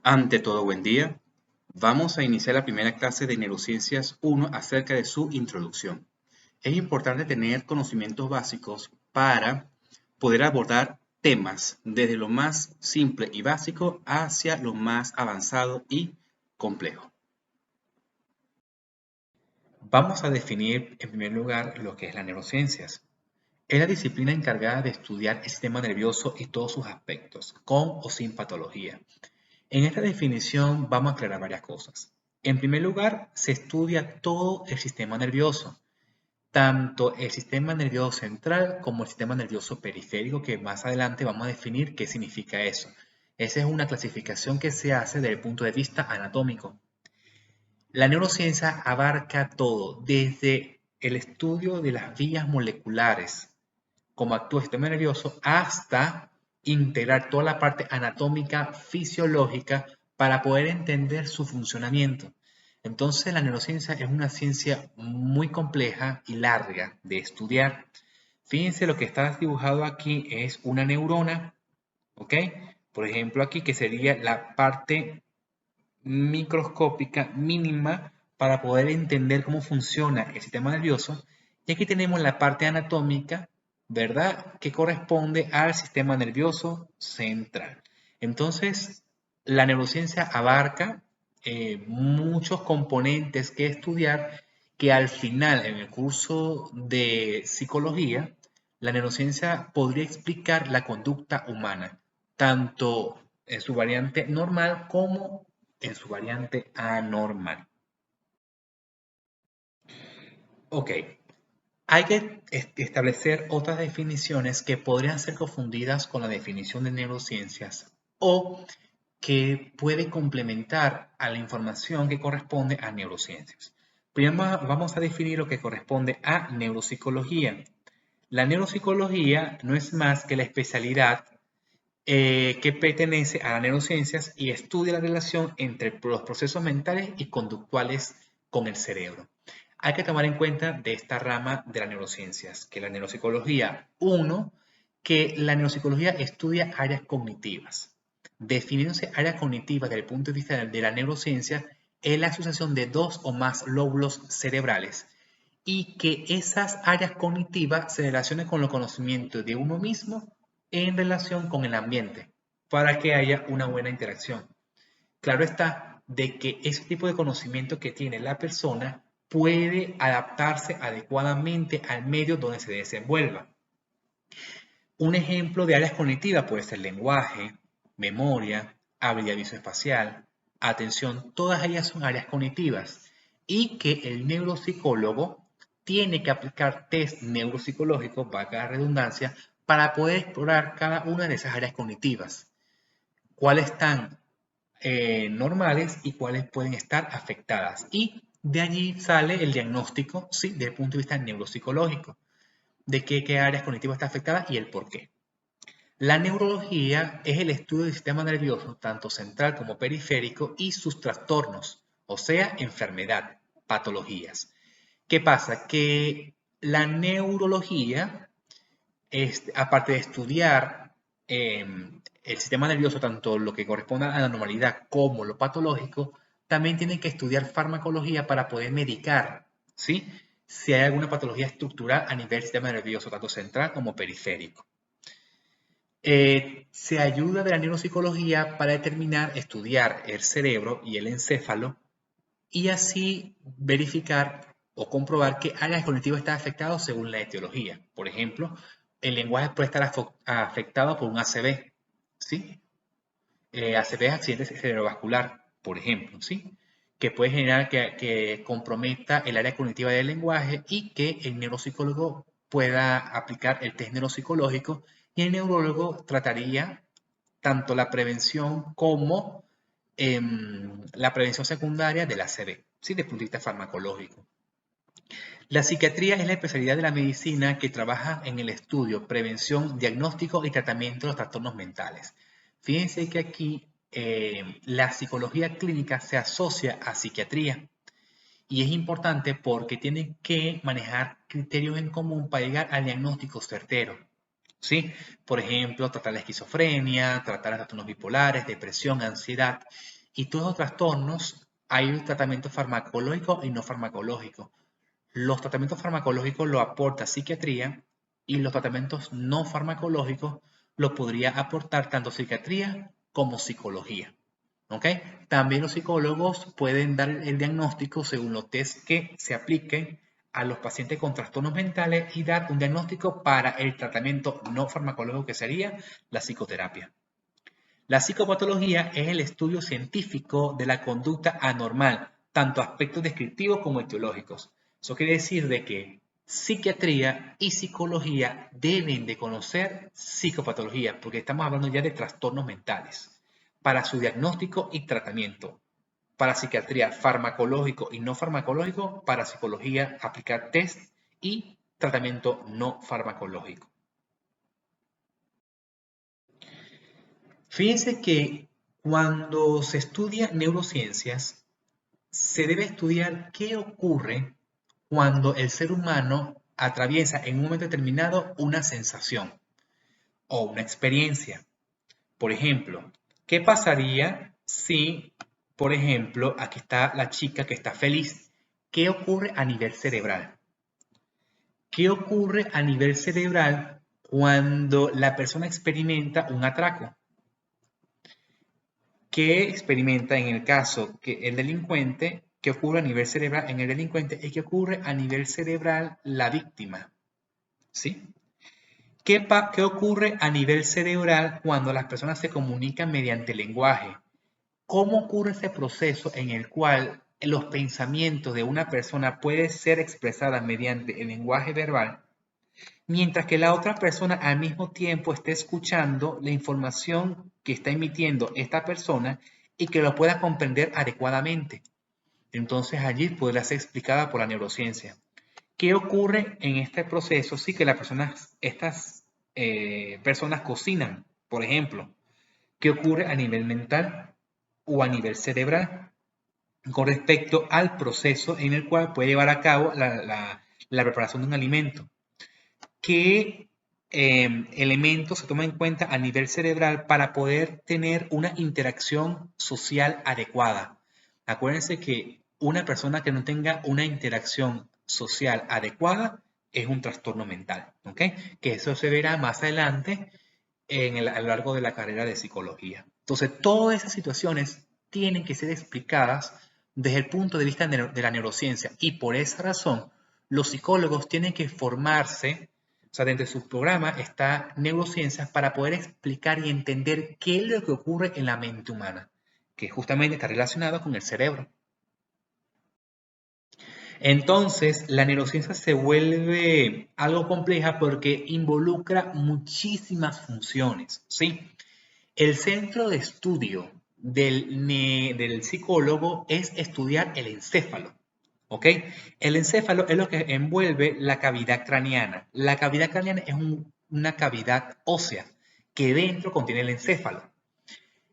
Ante todo, buen día. Vamos a iniciar la primera clase de Neurociencias 1 acerca de su introducción. Es importante tener conocimientos básicos para poder abordar temas desde lo más simple y básico hacia lo más avanzado y complejo. Vamos a definir en primer lugar lo que es las neurociencias. Es la disciplina encargada de estudiar el sistema nervioso y todos sus aspectos, con o sin patología. En esta definición vamos a aclarar varias cosas. En primer lugar, se estudia todo el sistema nervioso, tanto el sistema nervioso central como el sistema nervioso periférico, que más adelante vamos a definir qué significa eso. Esa es una clasificación que se hace desde el punto de vista anatómico. La neurociencia abarca todo, desde el estudio de las vías moleculares, cómo actúa el sistema nervioso, hasta integrar toda la parte anatómica, fisiológica, para poder entender su funcionamiento. Entonces, la neurociencia es una ciencia muy compleja y larga de estudiar. Fíjense, lo que está dibujado aquí es una neurona, ¿ok? Por ejemplo, aquí que sería la parte microscópica mínima para poder entender cómo funciona el sistema nervioso. Y aquí tenemos la parte anatómica, ¿verdad? Que corresponde al sistema nervioso central. Entonces, la neurociencia abarca muchos componentes que estudiar que al final, en el curso de psicología, la neurociencia podría explicar la conducta humana, tanto en su variante normal como en su variante anormal. Ok, hay que establecer otras definiciones que podrían ser confundidas con la definición de neurociencias o que puede complementar a la información que corresponde a neurociencias. Primero vamos a definir lo que corresponde a neuropsicología. La neuropsicología no es más que la especialidad que pertenece a las neurociencias y estudia la relación entre los procesos mentales y conductuales con el cerebro. Hay que tomar en cuenta de esta rama de las neurociencias, que la neuropsicología, uno, que la neuropsicología estudia áreas cognitivas. Definiéndose áreas cognitivas desde el punto de vista de la neurociencia, es la asociación de dos o más lóbulos cerebrales y que esas áreas cognitivas se relacionen con los conocimientos de uno mismo en relación con el ambiente para que haya una buena interacción. Claro está de que ese tipo de conocimiento que tiene la persona puede adaptarse adecuadamente al medio donde se desenvuelva. Un ejemplo de áreas cognitivas puede ser lenguaje, memoria, habilidad visoespacial, atención, todas ellas son áreas cognitivas y que el neuropsicólogo tiene que aplicar test neuropsicológicos, valga la redundancia, para poder explorar cada una de esas áreas cognitivas, cuáles están normales y cuáles pueden estar afectadas. Y de allí sale el diagnóstico, sí, desde el punto de vista neuropsicológico, de qué áreas cognitivas están afectadas y el por qué. La neurología es el estudio del sistema nervioso, tanto central como periférico, y sus trastornos, o sea, enfermedad, patologías. ¿Qué pasa? Que la neurología, aparte de estudiar el sistema nervioso, tanto lo que corresponde a la normalidad como lo patológico, también tiene que estudiar farmacología para poder medicar, ¿sí? Si hay alguna patología estructural a nivel del sistema nervioso, tanto central como periférico. Se ayuda de la neuropsicología para determinar, estudiar el cerebro y el encéfalo y así verificar o comprobar qué áreas cognitivas están afectadas según la etiología. Por ejemplo, el lenguaje puede estar afectado por un ACV, ¿sí? ACV es accidente cerebrovascular, por ejemplo, ¿sí? Que puede generar que comprometa el área cognitiva del lenguaje y que el neuropsicólogo pueda aplicar el test neuropsicológico y el neurólogo trataría tanto la prevención como la prevención secundaria del ACV, ¿sí? Desde el punto de vista farmacológico. La psiquiatría es la especialidad de la medicina que trabaja en el estudio, prevención, diagnóstico y tratamiento de los trastornos mentales. Fíjense que aquí la psicología clínica se asocia a psiquiatría y es importante porque tienen que manejar criterios en común para llegar al diagnóstico certero. ¿sí? Por ejemplo, tratar la esquizofrenia, tratar los trastornos bipolares, depresión, ansiedad. Y todos los trastornos hay un tratamiento farmacológico y no farmacológico. Los tratamientos farmacológicos lo aporta psiquiatría y los tratamientos no farmacológicos lo podría aportar tanto psiquiatría como psicología. ¿Ok? También los psicólogos pueden dar el diagnóstico según los test que se apliquen a los pacientes con trastornos mentales y dar un diagnóstico para el tratamiento no farmacológico que sería la psicoterapia. La psicopatología es el estudio científico de la conducta anormal, tanto aspectos descriptivos como etiológicos. Eso quiere decir de que psiquiatría y psicología deben de conocer psicopatología, porque estamos hablando ya de trastornos mentales, para su diagnóstico y tratamiento. Para psiquiatría farmacológico y no farmacológico, para psicología aplicar test y tratamiento no farmacológico. Fíjense que cuando se estudia neurociencias, se debe estudiar qué ocurre cuando el ser humano atraviesa en un momento determinado una sensación o una experiencia. Por ejemplo, ¿qué pasaría si, por ejemplo, aquí está la chica que está feliz? ¿Qué ocurre a nivel cerebral? ¿Qué ocurre a nivel cerebral cuando la persona experimenta un atraco? ¿Qué experimenta en el caso que el delincuente, qué ocurre a nivel cerebral en el delincuente y qué ocurre a nivel cerebral la víctima? ¿Sí? ¿Qué ocurre a nivel cerebral cuando las personas se comunican mediante lenguaje? ¿Cómo ocurre ese proceso en el cual los pensamientos de una persona pueden ser expresados mediante el lenguaje verbal, mientras que la otra persona al mismo tiempo esté escuchando la información que está emitiendo esta persona y que lo pueda comprender adecuadamente? Entonces allí podrá ser explicada por la neurociencia. ¿Qué ocurre en este proceso? Sí, que estas personas cocinan, por ejemplo. ¿Qué ocurre a nivel mental o a nivel cerebral con respecto al proceso en el cual puede llevar a cabo la preparación de un alimento? ¿Qué elementos se toman en cuenta a nivel cerebral para poder tener una interacción social adecuada? Acuérdense que una persona que no tenga una interacción social adecuada es un trastorno mental, ¿ok? Que eso se verá más adelante a lo largo de la carrera de psicología. Entonces, todas esas situaciones tienen que ser explicadas desde el punto de vista de la neurociencia y por esa razón los psicólogos tienen que formarse, o sea, dentro de su programa está neurociencias para poder explicar y entender qué es lo que ocurre en la mente humana, que justamente está relacionado con el cerebro. Entonces, la neurociencia se vuelve algo compleja porque involucra muchísimas funciones, ¿sí? El centro de estudio del psicólogo es estudiar el encéfalo, ¿ok? El encéfalo es lo que envuelve la cavidad craneana. La cavidad craneana es una cavidad ósea que dentro contiene el encéfalo.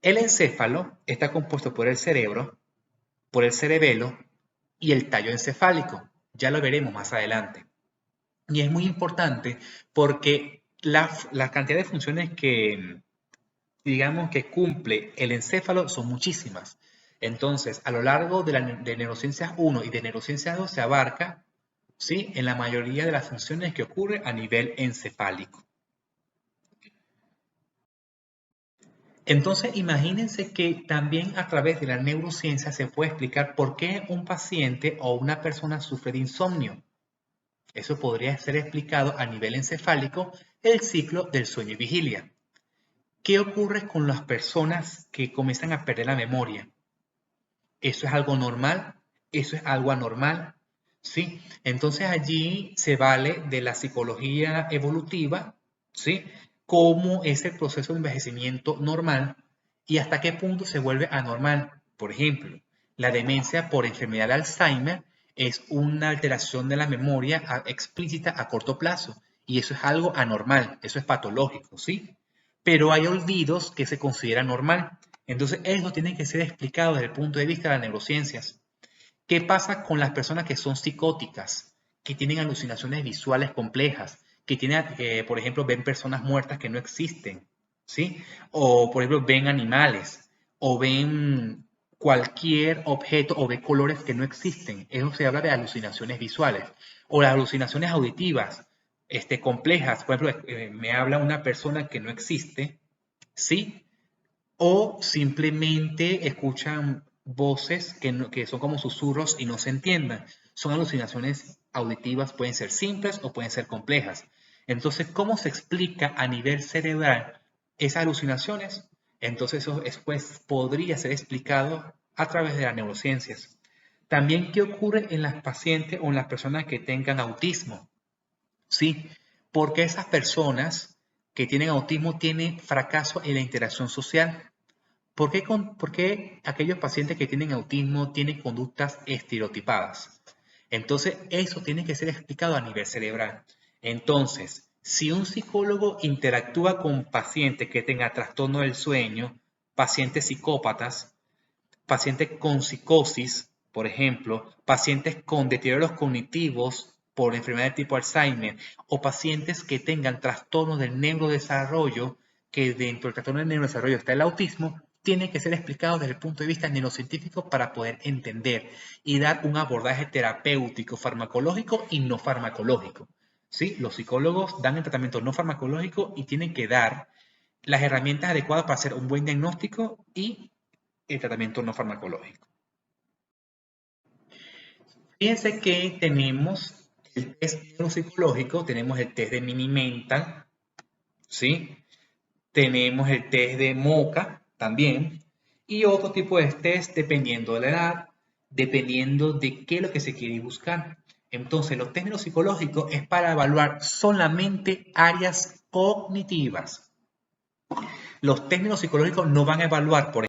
El encéfalo está compuesto por el cerebro, por el cerebelo y el tallo encefálico. Ya lo veremos más adelante. Y es muy importante porque la cantidad de funciones que, digamos, que cumple el encéfalo son muchísimas. Entonces, a lo largo de neurociencias 1 y de neurociencias 2 se abarca, ¿sí?, en la mayoría de las funciones que ocurre a nivel encefálico. Entonces, imagínense que también a través de la neurociencia se puede explicar por qué un paciente o una persona sufre de insomnio. Eso podría ser explicado a nivel encefálico, el ciclo del sueño y vigilia. ¿Qué ocurre con las personas que comienzan a perder la memoria? ¿Eso es algo normal? ¿Eso es algo anormal? ¿Sí? Entonces allí se vale de la psicología evolutiva, ¿sí? Cómo es el proceso de envejecimiento normal y hasta qué punto se vuelve anormal. Por ejemplo, la demencia por enfermedad de Alzheimer es una alteración de la memoria explícita a corto plazo y eso es algo anormal, eso es patológico, ¿sí? Pero hay olvidos que se consideran normal. Entonces, eso tiene que ser explicado desde el punto de vista de las neurociencias. ¿Qué pasa con las personas que son psicóticas, que tienen alucinaciones visuales complejas, que tiene, por ejemplo, ven personas muertas que no existen, ¿sí? O, por ejemplo, ven animales, o ven cualquier objeto, o ve colores que no existen. Eso se habla de alucinaciones visuales. O las alucinaciones auditivas, complejas. Por ejemplo, me habla una persona que no existe, ¿sí? O simplemente escuchan voces que son como susurros y no se entiendan. Son alucinaciones auditivas, pueden ser simples o pueden ser complejas. Entonces, ¿cómo se explica a nivel cerebral esas alucinaciones? Entonces, eso después podría ser explicado a través de las neurociencias. También, ¿qué ocurre en las pacientes o en las personas que tengan autismo? ¿Sí? Porque esas personas que tienen autismo tienen fracaso en la interacción social. ¿Por qué aquellos pacientes que tienen autismo tienen conductas estereotipadas? Entonces, eso tiene que ser explicado a nivel cerebral. Entonces, si un psicólogo interactúa con pacientes que tengan trastorno del sueño, pacientes psicópatas, pacientes con psicosis, por ejemplo, pacientes con deterioros cognitivos por enfermedad de tipo Alzheimer o pacientes que tengan trastornos del neurodesarrollo, que dentro del trastorno del neurodesarrollo está el autismo, tiene que ser explicado desde el punto de vista neurocientífico para poder entender y dar un abordaje terapéutico, farmacológico y no farmacológico. ¿Sí? Los psicólogos dan el tratamiento no farmacológico y tienen que dar las herramientas adecuadas para hacer un buen diagnóstico y el tratamiento no farmacológico. Fíjense que tenemos el test neuropsicológico, tenemos el test de Mini-Mental, ¿sí? Tenemos el test de MoCA también, y otro tipo de test dependiendo de la edad, dependiendo de qué es lo que se quiere buscar. Entonces, los test neuropsicológicos es para evaluar solamente áreas cognitivas. Los test neuropsicológicos no van a evaluar, por